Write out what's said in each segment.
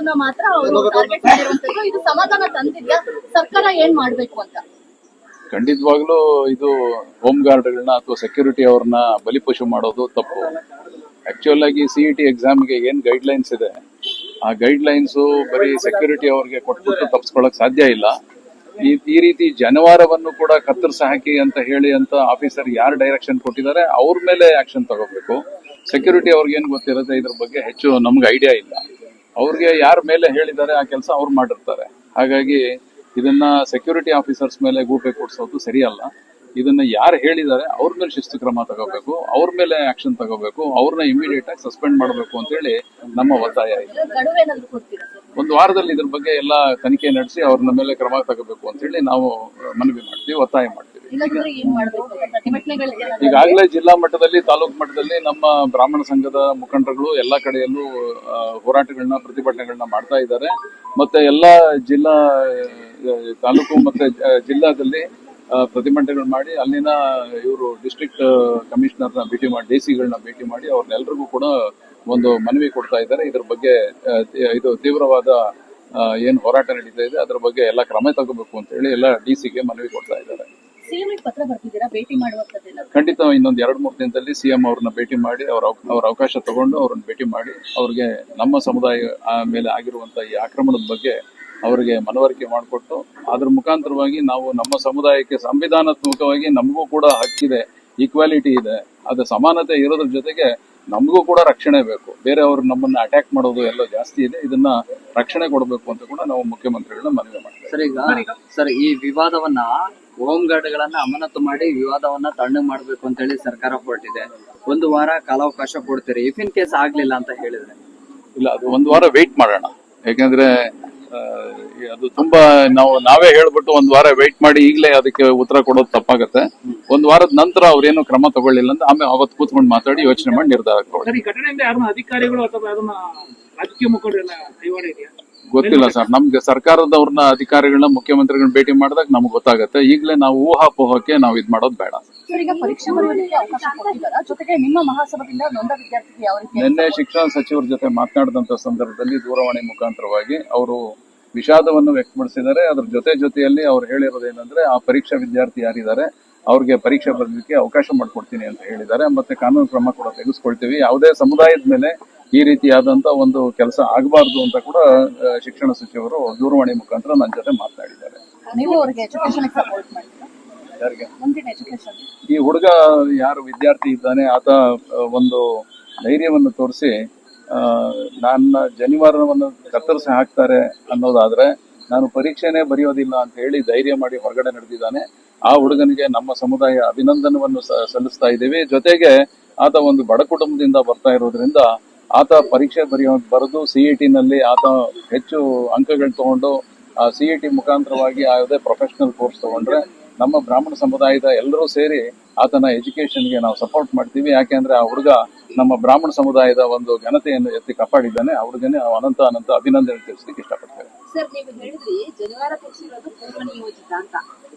ವಿದ್ಯಾರ್ಥಿಗಳನ್ನ ಮಾತ್ರ ಅವರು ಟಾರ್ಗೆಟ್ ಮಾಡಿರುವಂತದ್ದು. ಇದು ಸಮಾಧಾನ ತಂದಿದ್ಯಾ? ಸರ್ಕಾರ ಏನ್ ಮಾಡ್ಬೇಕು ಅಂತ? ಖಂಡಿತವಾಗ್ಲೂ ಇದು ಹೋಮ್ ಗಾರ್ಡ್ಗಳನ್ನ ಅಥವಾ ಸೆಕ್ಯೂರಿಟಿ ಅವ್ರನ್ನ ಬಲಿಪಶು ಮಾಡೋದು ತಪ್ಪು. ಆಕ್ಚುಯಲ್ ಆಗಿ CET ಎಕ್ಸಾಮ್ಗೆ ಏನ್ ಗೈಡ್ ಲೈನ್ಸ್ ಇದೆ, ಆ ಗೈಡ್ ಲೈನ್ಸ್ ಬರೀ ಸೆಕ್ಯೂರಿಟಿ ಅವ್ರಿಗೆ ಕೊಟ್ಬಿಟ್ಟು ತಪ್ಪಿಸ್ಕೊಳಕ್ ಸಾಧ್ಯ ಇಲ್ಲ. ಈ ರೀತಿ ಜನವಾರವನ್ನು ಕೂಡ ಕತ್ತರಿಸಿ ಹಾಕಿ ಅಂತ ಹೇಳಿ ಅಂತ ಆಫೀಸರ್ ಯಾರು ಡೈರೆಕ್ಷನ್ ಕೊಟ್ಟಿದ್ದಾರೆ ಅವ್ರ ಮೇಲೆ ಆಕ್ಷನ್ ತಗೋಬೇಕು. ಸೆಕ್ಯೂರಿಟಿ ಅವ್ರಿಗೆ ಏನ್ ಗೊತ್ತಿರುತ್ತೆ ಇದ್ರ ಬಗ್ಗೆ ಹೆಚ್ಚು ನಮ್ಗೆ ಐಡಿಯಾ ಇಲ್ಲ. ಅವ್ರಿಗೆ ಯಾರ ಮೇಲೆ ಹೇಳಿದ್ದಾರೆ ಆ ಕೆಲಸ ಅವ್ರು ಮಾಡಿರ್ತಾರೆ. ಹಾಗಾಗಿ ಇದನ್ನ ಸೆಕ್ಯೂರಿಟಿ ಆಫೀಸರ್ಸ್ ಮೇಲೆ ಗೂಬೆ ಕೊಡ್ಸೋದು ಸರಿಯಲ್ಲ. ಇದನ್ನ ಯಾರು ಹೇಳಿದ್ದಾರೆ ಅವ್ರ ಮೇಲೆ ಶಿಸ್ತು ಕ್ರಮ ತಗೋಬೇಕು, ಅವ್ರ ಮೇಲೆ ಆಕ್ಷನ್ ತಗೋಬೇಕು, ಅವ್ರನ್ನ ಇಮಿಡಿಯೇಟ್ ಆಗಿ ಸಸ್ಪೆಂಡ್ ಮಾಡಬೇಕು ಅಂತ ಹೇಳಿ ನಮ್ಮ ಒತ್ತಾಯ ಇದೆ. ಒಂದು ವಾರದಲ್ಲಿ ಇದ್ರ ಬಗ್ಗೆ ಎಲ್ಲ ತನಿಖೆ ನಡೆಸಿ ಅವ್ರನ್ನ ಮೇಲೆ ಕ್ರಮ ತಗೋಬೇಕು ಅಂತ ಹೇಳಿ ನಾವು ಮನವಿ ಮಾಡ್ತೀವಿ, ಒತ್ತಾಯ ಮಾಡ್ತೀವಿ. ಈಗಾಗಲೇ ಜಿಲ್ಲಾ ಮಟ್ಟದಲ್ಲಿ, ತಾಲೂಕು ಮಟ್ಟದಲ್ಲಿ ನಮ್ಮ ಬ್ರಾಹ್ಮಣ ಸಂಘದ ಮುಖಂಡರುಗಳು ಎಲ್ಲಾ ಕಡೆಯಲ್ಲೂ ಹೋರಾಟಗಳನ್ನ, ಪ್ರತಿಭಟನೆಗಳನ್ನ ಮಾಡ್ತಾ ಇದ್ದಾರೆ. ಮತ್ತೆ ಎಲ್ಲಾ ಜಿಲ್ಲಾ, ತಾಲೂಕು ಮತ್ತೆ ಜಿಲ್ಲಾದಲ್ಲಿ ಪ್ರತಿಭಟನೆಗಳು ಮಾಡಿ ಅಲ್ಲಿನ ಇವರು ಡಿಸ್ಟ್ರಿಕ್ಟ್ ಕಮಿಷನರ್ನ ಭೇಟಿ ಮಾಡಿ, ಡಿಸಿಗಳನ್ನ ಭೇಟಿ ಮಾಡಿ ಅವ್ರನ್ನೆಲ್ಲರಿಗೂ ಕೂಡ ಒಂದು ಮನವಿ ಕೊಡ್ತಾ ಇದ್ದಾರೆ. ಇದ್ರ ಬಗ್ಗೆ ಇದು ತೀವ್ರವಾದ ಏನ್ ಹೋರಾಟ ನಡೀತಾ ಇದೆ ಅದ್ರ ಬಗ್ಗೆ ಎಲ್ಲ ಕ್ರಮ ತಗೋಬೇಕು ಅಂತ ಹೇಳಿ ಎಲ್ಲ ಡಿಸಿಗೆ ಮನವಿ ಕೊಡ್ತಾ ಇದ್ದಾರೆ. ಖಂಡಿತ ಇನ್ನೊಂದು 2-3 ದಿನದಲ್ಲಿ CM ಅವ್ರನ್ನ ಭೇಟಿ ಮಾಡಿ ಅವ್ರ ಅವಕಾಶ ತಗೊಂಡು ಅವ್ರನ್ನ ಭೇಟಿ ಮಾಡಿ ಅವ್ರಿಗೆ ನಮ್ಮ ಸಮುದಾಯ ಮೇಲೆ ಆಗಿರುವಂತ ಈ ಆಕ್ರಮಣದ ಬಗ್ಗೆ ಅವರಿಗೆ ಮನವರಿಕೆ ಮಾಡಿಕೊಟ್ಟು ಅದ್ರ ಮುಖಾಂತರವಾಗಿ ನಾವು ನಮ್ಮ ಸಮುದಾಯಕ್ಕೆ ಸಂವಿಧಾನಾತ್ಮಕವಾಗಿ ನಮಗೂ ಕೂಡ ಹಕ್ಕಿದೆ, ಈಕ್ವಾಲಿಟಿ ಇದೆ, ಅದು ಸಮಾನತೆ ಇರೋದ್ರ ಜೊತೆಗೆ ನಮಗೂ ಕೂಡ ರಕ್ಷಣೆ ಬೇಕು. ಬೇರೆಯವರು ನಮ್ಮನ್ನ ಅಟ್ಯಾಕ್ ಮಾಡೋದು ಎಲ್ಲ ಜಾಸ್ತಿ ಇದೆ, ಇದನ್ನ ರಕ್ಷಣೆ ಕೊಡಬೇಕು ಅಂತ ಕೂಡ ನಾವು ಮುಖ್ಯಮಂತ್ರಿಗಳನ್ನ ಮನವಿ ಮಾಡ್ತೀವಿ. ಸರ್, ಈ ವಿವಾದವನ್ನ ಹೋಮ್ ಗಾರ್ಡ್ಗಳನ್ನ ಅಮಾನತು ಮಾಡಿ ವಿವಾದವನ್ನ ತಣ್ಣಗೆ ಮಾಡ್ಬೇಕು ಅಂತ ಹೇಳಿ ಸರ್ಕಾರ ಹೊರಟಿದೆ. 1 ವಾರ ಕಾಲಾವಕಾಶ ಕೊಡ್ತೀರಿ, ಇಫ್ ಇನ್ ಕೇಸ್ ಆಗ್ಲಿಲ್ಲ ಅಂತ ಹೇಳಿದ್ರೆ? ಇಲ್ಲ, ಅದು 1 ವಾರ ವೇಟ್ ಮಾಡೋಣ. ಯಾಕಂದ್ರೆ ಅದು ತುಂಬಾ ನಾವೇ ಹೇಳ್ಬಿಟ್ಟು 1 ವಾರ ವೇಟ್ ಮಾಡಿ ಈಗಲೇ ಅದಕ್ಕೆ ಉತ್ತರ ಕೊಡೋದು ತಪ್ಪಾಗತ್ತೆ. 1 ವಾರದ ನಂತರ ಅವ್ರೇನು ಕ್ರಮ ತಗೊಳ್ಳಿಲ್ಲ ಅಂತ ಆಮೇಲೆ ಅವತ್ತು ಕೂತ್ಕೊಂಡು ಮಾತಾಡಿ ಯೋಚನೆ ಮಾಡಿ ನಿರ್ಧಾರ ತಗೊಳ್ಳಿ. ಅಧಿಕಾರಿಗಳು ಅಥವಾ ರಾಜಕೀಯ ಮುಖಂಡರೆಲ್ಲ ಕೈವಾಡ ಇದೆಯಾ ಗೊತ್ತಿಲ್ಲ ಸರ್. ನಮ್ಗೆ ಸರ್ಕಾರದವ್ರನ್ನ, ಅಧಿಕಾರಿಗಳನ್ನ, ಮುಖ್ಯಮಂತ್ರಿಗಳನ್ನ ಭೇಟಿ ಮಾಡಿದಾಗ ನಮ್ಗೆ ಗೊತ್ತಾಗತ್ತೆ. ಈಗಲೇ ನಾವು ಊಹಾಪೋಹಕ್ಕೆ ನಾವು ಇದ್ ಮಾಡೋದು ಬೇಡ. ನಿನ್ನೆ ಶಿಕ್ಷಣ ಸಚಿವರ ಜೊತೆ ಮಾತನಾಡಿದಂತ ಸಂದರ್ಭದಲ್ಲಿ ದೂರವಾಣಿ ಮುಖಾಂತರವಾಗಿ ಅವರು ವಿಷಾದವನ್ನು ವ್ಯಕ್ತಪಡಿಸಿದ್ದಾರೆ. ಅದ್ರ ಜೊತೆಯಲ್ಲಿ ಅವ್ರು ಹೇಳಿರೋದೇನಂದ್ರೆ, ಆ ಪರೀಕ್ಷಾ ವಿದ್ಯಾರ್ಥಿ ಯಾರಿದ್ದಾರೆ ಅವ್ರಿಗೆ ಪರೀಕ್ಷೆ ಬರೆಯಲಿಕ್ಕೆ ಅವಕಾಶ ಮಾಡ್ಕೊಡ್ತೀನಿ ಅಂತ ಹೇಳಿದ್ದಾರೆ. ಮತ್ತೆ ಕಾನೂನು ಕ್ರಮ ಕೂಡ ತೆಗೆದುಕೊಳ್ತೀವಿ. ಯಾವುದೇ ಸಮುದಾಯದ ಮೇಲೆ ಈ ರೀತಿಯಾದಂತ ಒಂದು ಕೆಲಸ ಆಗಬಾರ್ದು ಅಂತ ಕೂಡ ಶಿಕ್ಷಣ ಸಚಿವರು ದೂರವಾಣಿ ಮುಖಾಂತರ ನನ್ನ ಜೊತೆ ಮಾತನಾಡಿದ್ದಾರೆ. ಈ ಹುಡುಗ ಯಾರು ವಿದ್ಯಾರ್ಥಿ ಇದ್ದಾನೆ ಆತ ಒಂದು ಧೈರ್ಯವನ್ನು ತೋರಿಸಿ ನನ್ನ ಜನಿವಾರವನ್ನು ಕತ್ತರಿಸಿ ಹಾಕ್ತಾರೆ ಅನ್ನೋದಾದ್ರೆ ನಾನು ಪರೀಕ್ಷೆನೇ ಬರೆಯೋದಿಲ್ಲ ಅಂತ ಹೇಳಿ ಧೈರ್ಯ ಮಾಡಿ ಹೊರಗಡೆ ನಡೆದಿದ್ದಾನೆ. ಆ ಹುಡುಗನಿಗೆ ನಮ್ಮ ಸಮುದಾಯ ಅಭಿನಂದನವನ್ನು ಸಲ್ಲಿಸ್ತಾ ಇದ್ದೀವಿ. ಜೊತೆಗೆ ಆತ ಒಂದು ಬಡ ಕುಟುಂಬದಿಂದ ಬರ್ತಾ ಇರೋದ್ರಿಂದ ಆತ ಪರೀಕ್ಷೆ ಬರೆದು CET ನಲ್ಲಿ ಆತ ಹೆಚ್ಚು ಅಂಕಗಳು ತಗೊಂಡು ಆ CET ಮುಖಾಂತರವಾಗಿ ಯಾವುದೇ ಪ್ರೊಫೆಷನಲ್ ಕೋರ್ಸ್ ತಗೊಂಡ್ರೆ ನಮ್ಮ ಬ್ರಾಹ್ಮಣ ಸಮುದಾಯದ ಎಲ್ಲರೂ ಸೇರಿ ಆತನ ಎಜುಕೇಶನ್ಗೆ ನಾವು ಸಪೋರ್ಟ್ ಮಾಡ್ತೀವಿ. ಯಾಕೆಂದ್ರೆ ಆ ಹುಡುಗ ನಮ್ಮ ಬ್ರಾಹ್ಮಣ ಸಮುದಾಯದ ಒಂದು ಘನತೆಯನ್ನು ಎತ್ತಿ ಕಾಪಾಡಿದ್ದಾನೆ. ಆ ಹುಡುಗನೇ ಅನಂತ ಅಭಿನಂದನೆ ತಿಳಿಸ್ಲಿಕ್ಕೆ ಇಷ್ಟಪಡ್ತೇವೆ. ಸರ್, ನೀವು ಹೇಳಿದ್ರಿ ಜನಿವಾರ ತೆಗೆಸಿರೋದು ಪೂರ್ವ ನಿಯೋಜಿತ ಅಂತ.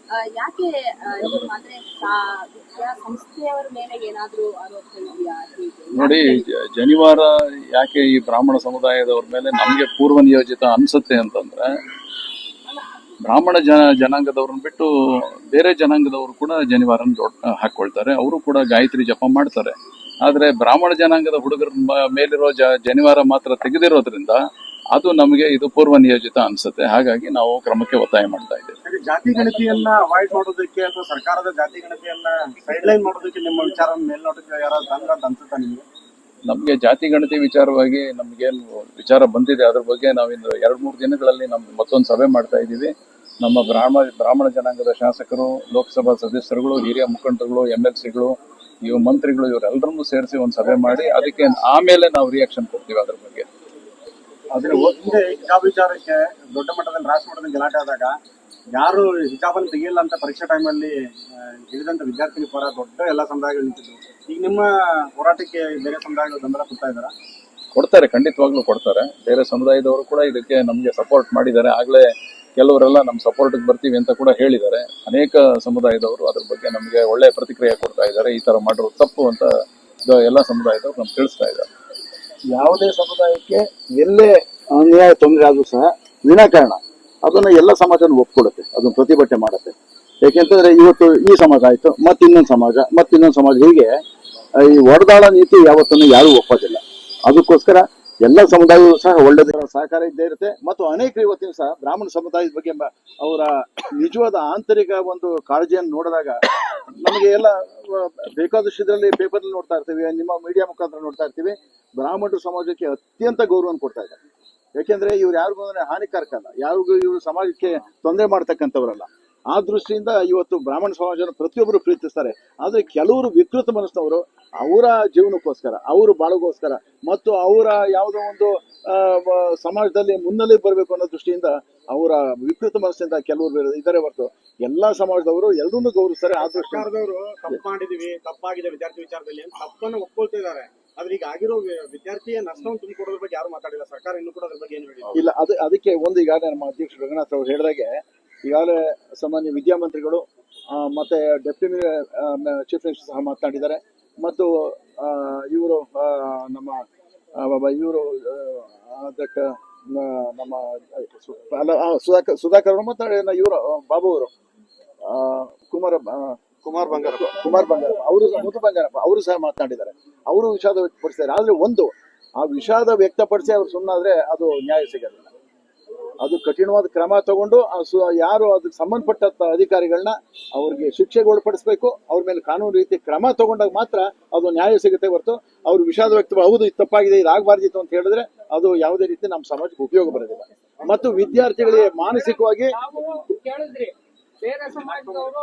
ಯಾಕೆ ಅಂದ್ರೆ ಸಂಸ್ಥೆಯವರ ಮೇಲೆ ಏನಾದ್ರೂ ಆರೋಪ ಇದೆಯಾ? ನೋಡಿ, ಜನಿವಾರ ಯಾಕೆ ಈ ಬ್ರಾಹ್ಮಣ ಸಮುದಾಯದವ್ರ ಮೇಲೆ ನಮ್ಗೆ ಪೂರ್ವ ನಿಯೋಜಿತ ಅನ್ಸುತ್ತೆ ಅಂತಂದ್ರೆ, ಬ್ರಾಹ್ಮಣ ಜನಾಂಗದವ್ರನ್ನ ಬಿಟ್ಟು ಬೇರೆ ಜನಾಂಗದವರು ಕೂಡ ಜನಿವಾರನ ಹಾಕೊಳ್ತಾರೆ. ಅವರು ಕೂಡ ಗಾಯತ್ರಿ ಜಪ ಮಾಡ್ತಾರೆ. ಆದ್ರೆ ಬ್ರಾಹ್ಮಣ ಜನಾಂಗದ ಹುಡುಗರ ಮೇಲಿರೋ ಜನಿವಾರ ಮಾತ್ರ ತೆಗೆದಿರೋದ್ರಿಂದ ಅದು ನಮಗೆ ಇದು ಪೂರ್ವ ನಿಯೋಜಿತ ಅನ್ಸುತ್ತೆ. ಹಾಗಾಗಿ ನಾವು ಕ್ರಮಕ್ಕೆ ಒತ್ತಾಯ ಮಾಡ್ತಾ ಇದ್ದೇವೆ. ಜಾತಿ ಗಣತಿಯನ್ನ ಅವಾಯ್ಡ್ ಮಾಡೋದಕ್ಕೆ ಅಥವಾ ಸರ್ಕಾರದ ಜಾತಿ ಗಣತಿಯನ್ನ ಸೈಡ್ ಲೈನ್ ಮಾಡೋದಕ್ಕೆ ನಿಮ್ಮ ವಿಚಾರ ಮೇಲ್ನೋಟಕ್ಕೆ ಯಾರಾದ್ರೂ ಅನ್ಸುತ್ತಾ ನಿಮಗೆ? ನಮ್ಗೆ ಜಾತಿ ಗಣತಿ ವಿಚಾರವಾಗಿ ನಮ್ಗೇನು ವಿಚಾರ ಬಂದಿದೆ ಅದ್ರ ಬಗ್ಗೆ ನಾವಿನ್ನು 2-3 ದಿನಗಳಲ್ಲಿ ನಮ್ಗೆ ಮತ್ತೊಂದು ಸಭೆ ಮಾಡ್ತಾ ಇದ್ದೀವಿ. ನಮ್ಮ ಬ್ರಾಹ್ಮಣ ಜನಾಂಗದ ಶಾಸಕರು, ಲೋಕಸಭಾ ಸದಸ್ಯರುಗಳು, ಹಿರಿಯ ಮುಖಂಡರುಗಳು, MLCಗಳು, ಇವು ಮಂತ್ರಿಗಳು, ಇವರೆಲ್ಲರನ್ನೂ ಸೇರಿಸಿ ಒಂದು ಸಭೆ ಮಾಡಿ ಅದಕ್ಕೆ ಆಮೇಲೆ ನಾವು ರಿಯಾಕ್ಷನ್ ಕೊಡ್ತೀವಿ ಅದ್ರ ಬಗ್ಗೆ. ಆದ್ರೆ ಹಿಂದೆ ಹಿಜಾಬ್ ವಿಚಾರಕ್ಕೆ ದೊಡ್ಡ ಮಟ್ಟದಲ್ಲಿ ರಾಷ್ಟ್ರ ಮಟ್ಟದಲ್ಲಿ ಗಲಾಟೆ ಆದಾಗ ಯಾರು ಹಿಜಾಬನ್ನು ತೆಗಿಲ್ಲ ಅಂತ ಪರೀಕ್ಷಾ ಟೈಮಲ್ಲಿ ಹಿಡಿದಂತ ವಿದ್ಯಾರ್ಥಿನಿ ಪರ ದೊಡ್ಡ ಎಲ್ಲ ಸಮುದಾಯಗಳು ನಿಂತಿದ್ರು. ಈಗ ನಿಮ್ಮ ಹೋರಾಟಕ್ಕೆ ಬೇರೆ ಸಮುದಾಯಗಳು ಬೆಂಬಲ ಕೊಡ್ತಾ ಇದ್ದಾರಾ? ಕೊಡ್ತಾರೆ, ಖಂಡಿತವಾಗ್ಲೂ ಕೊಡ್ತಾರೆ. ಬೇರೆ ಸಮುದಾಯದವರು ಕೂಡ ಇದಕ್ಕೆ ನಮ್ಗೆ ಸಪೋರ್ಟ್ ಮಾಡಿದ್ದಾರೆ. ಆಗ್ಲೇ ಕೆಲವರೆಲ್ಲ ನಮ್ಮ ಸಪೋರ್ಟ್ಗೆ ಬರ್ತೀವಿ ಅಂತ ಕೂಡ ಹೇಳಿದ್ದಾರೆ. ಅನೇಕ ಸಮುದಾಯದವರು ಅದ್ರ ಬಗ್ಗೆ ನಮಗೆ ಒಳ್ಳೆ ಪ್ರತಿಕ್ರಿಯೆ ಕೊಡ್ತಾ ಇದ್ದಾರೆ. ಈ ತರ ಮಾಡಿರೋದು ತಪ್ಪು ಅಂತ ಎಲ್ಲ ಸಮುದಾಯದವರು ನಮ್ಗೆ ತಿಳಿಸ್ತಾ ಇದ್ದಾರೆ. ಯಾವುದೇ ಸಮುದಾಯಕ್ಕೆ ಎಲ್ಲೇ ಅನ್ಯಾಯ ತೊಂದರೆ ಆದ್ರೂ ಸಹ ವಿನಾಕಾರಣ ಅದನ್ನ ಎಲ್ಲ ಸಮಾಜನ ಒಪ್ಕೊಡುತ್ತೆ, ಅದನ್ನ ಪ್ರತಿಭಟನೆ ಮಾಡುತ್ತೆ. ಯಾಕೆಂತಂದ್ರೆ ಇವತ್ತು ಈ ಸಮಾಜ ಆಯ್ತು, ಮತ್ತಿನ್ನೊಂದು ಸಮಾಜ ಹೀಗೆ ಈ ಒಡೆದಾಳ ನೀತಿ ಯಾವತ್ತನ್ನು ಯಾರು ಒಪ್ಪೋದಿಲ್ಲ. ಅದಕ್ಕೋಸ್ಕರ ಎಲ್ಲ ಸಮುದಾಯವೂ ಸಹ ಒಳ್ಳೆದರ ಸಹಕಾರ ಇದ್ದೇ ಇರುತ್ತೆ. ಮತ್ತು ಅನೇಕರು ಇವತ್ತಿನ ಸಹ ಬ್ರಾಹ್ಮಣ ಸಮುದಾಯದ ಬಗ್ಗೆ ಅವರ ನಿಜವಾದ ಆಂತರಿಕ ಒಂದು ಕಾಳಜಿಯನ್ನು ನೋಡಿದಾಗ ನಮಗೆ ಎಲ್ಲ ಬೇಕಾದಷ್ಟು ಇದರಲ್ಲಿ ಪೇಪರ್ ನೋಡ್ತಾ ಇರ್ತೀವಿ, ನಿಮ್ಮ ಮೀಡಿಯಾ ಮುಖಾಂತರ ನೋಡ್ತಾ ಇರ್ತೀವಿ. ಬ್ರಾಹ್ಮಣರು ಸಮಾಜಕ್ಕೆ ಅತ್ಯಂತ ಗೌರವವನ್ನು ಕೊಡ್ತಾ ಇದ್ದಾರೆ. ಯಾಕೆಂದ್ರೆ ಇವ್ರು ಯಾರಿಗೂ ಹಾನಿಕಾರಕ ಅಲ್ಲ, ಯಾರಿಗೂ ಇವರು ಸಮಾಜಕ್ಕೆ ತೊಂದರೆ ಮಾಡ್ತಕ್ಕಂಥವ್ರಲ್ಲ. ಆ ದೃಷ್ಟಿಯಿಂದ ಇವತ್ತು ಬ್ರಾಹ್ಮಣ ಸಮಾಜನ ಪ್ರತಿಯೊಬ್ಬರು ಪ್ರೀತಿಸ್ತಾರೆ. ಆದ್ರೆ ಕೆಲವರು ವಿಕೃತ ಮನಸ್ಸಿನವರು ಅವರ ಜೀವನಕ್ಕೋಸ್ಕರ, ಅವ್ರ ಬಾಳಗೋಸ್ಕರ ಮತ್ತು ಅವರ ಯಾವುದೋ ಒಂದು ಸಮಾಜದಲ್ಲಿ ಮುನ್ನೆಲೆ ಬರಬೇಕು ಅನ್ನೋ ದೃಷ್ಟಿಯಿಂದ ಅವರ ವಿಕೃತ ಮನಸ್ಸಿಂದ ಕೆಲವರು ಇದ್ದಾರೆ ಹೊರತು ಎಲ್ಲಾ ಸಮಾಜದವರು ಎಲ್ಲರನ್ನೂ ಗೌರವಿಸ್ತಾರೆ. ಆ ದೃಷ್ಟಿ ಸರ್ಕಾರದವರು ತಪ್ಪು ಮಾಡಿದೀವಿ, ತಪ್ಪಾಗಿದೆ ವಿದ್ಯಾರ್ಥಿ ವಿಚಾರದಲ್ಲಿ ಅಂತ ತಪ್ಪನ್ನು ಒಪ್ಕೊಳ್ತಿದ್ದಾರೆ. ಆದ್ರೆ ಈಗ ಆಗಿರೋ ವಿದ್ಯಾರ್ಥಿಯ ನಷ್ಟವನ್ನು ತುಂಬಿಕೊಡೋದ್ರ ಬಗ್ಗೆ ಯಾರು ಮಾತಾಡಿಲ್ಲ. ಸರ್ಕಾರ ಇನ್ನೂ ಕೂಡ ಅದ್ರ ಬಗ್ಗೆ ಏನು ಹೇಳಿಲ್ಲ. ಇಲ್ಲ, ಅದಕ್ಕೆ ಒಂದು ಈಗಾಗಲೇ ನಮ್ಮ ಅಧ್ಯಕ್ಷ ರಂಗನಾಥ್ ಅವರು ಹೇಳಿದಾಗೆ ಈಗಾಗಲೇ ಸಾಮಾನ್ಯ ವಿದ್ಯಾಮಂತ್ರಿಗಳು ಮತ್ತೆ ಡೆಪ್ಯೂಟಿ ಚೀಫ್ ಮಿನಿಸ್ಟರ್ ಸಹ ಮಾತನಾಡಿದ್ದಾರೆ. ಮತ್ತು ಇವರು ನಮ್ಮ ಇವರು ಅದಕ್ಕೆ ನಮ್ಮ ಸುಧಾಕರ್ ಅವರು ಮತ್ತು ಇವರು ಬಾಬು ಅವರು ಕುಮಾರ್ ಬಂಗಾರಪ್ಪ ಅವರು ಮುದ್ದು ಬಂಗಾರಪ್ಪ ಅವರು ಸಹ ಮಾತನಾಡಿದ್ದಾರೆ. ಅವರು ವಿಷಾದ ವ್ಯಕ್ತಪಡಿಸಿದ್ದಾರೆ. ಆದ್ರೆ ಒಂದು ಆ ವಿಷಾದ ವ್ಯಕ್ತಪಡಿಸಿ ಅವ್ರು ಸುಮ್ಮನಾದ್ರೆ ಅದು ನ್ಯಾಯ ಸಿಗೋದಿಲ್ಲ. ಅದು ಕಠಿಣವಾದ ಕ್ರಮ ತಗೊಂಡು ಯಾರು ಅದಕ್ಕೆ ಸಂಬಂಧಪಟ್ಟ ಅಧಿಕಾರಿಗಳನ್ನ ಅವ್ರಿಗೆ ಶಿಕ್ಷೆಗೆ ಒಳಪಡಿಸಬೇಕು. ಅವ್ರ ಮೇಲೆ ಕಾನೂನು ರೀತಿ ಕ್ರಮ ತಗೊಂಡಾಗ ಮಾತ್ರ ಅದು ನ್ಯಾಯ ಸಿಗುತ್ತೆ ಹೊರತು ಅವ್ರು ವಿಷಾದ ವ್ಯಕ್ತ ಹೌದು ಇದು ತಪ್ಪಾಗಿದೆ, ಇದಾಗಬಾರ್ದಿತ್ತು ಅಂತ ಹೇಳಿದ್ರೆ ಅದು ಯಾವುದೇ ರೀತಿ ನಮ್ಮ ಸಮಾಜಕ್ಕೆ ಉಪಯೋಗ ಬರೋದಿಲ್ಲ. ಮತ್ತು ವಿದ್ಯಾರ್ಥಿಗಳಿಗೆ ಮಾನಸಿಕವಾಗಿ ಕೇಳಿದ್ರಿ ಬೇರೆ ಸಮಾಜದವರು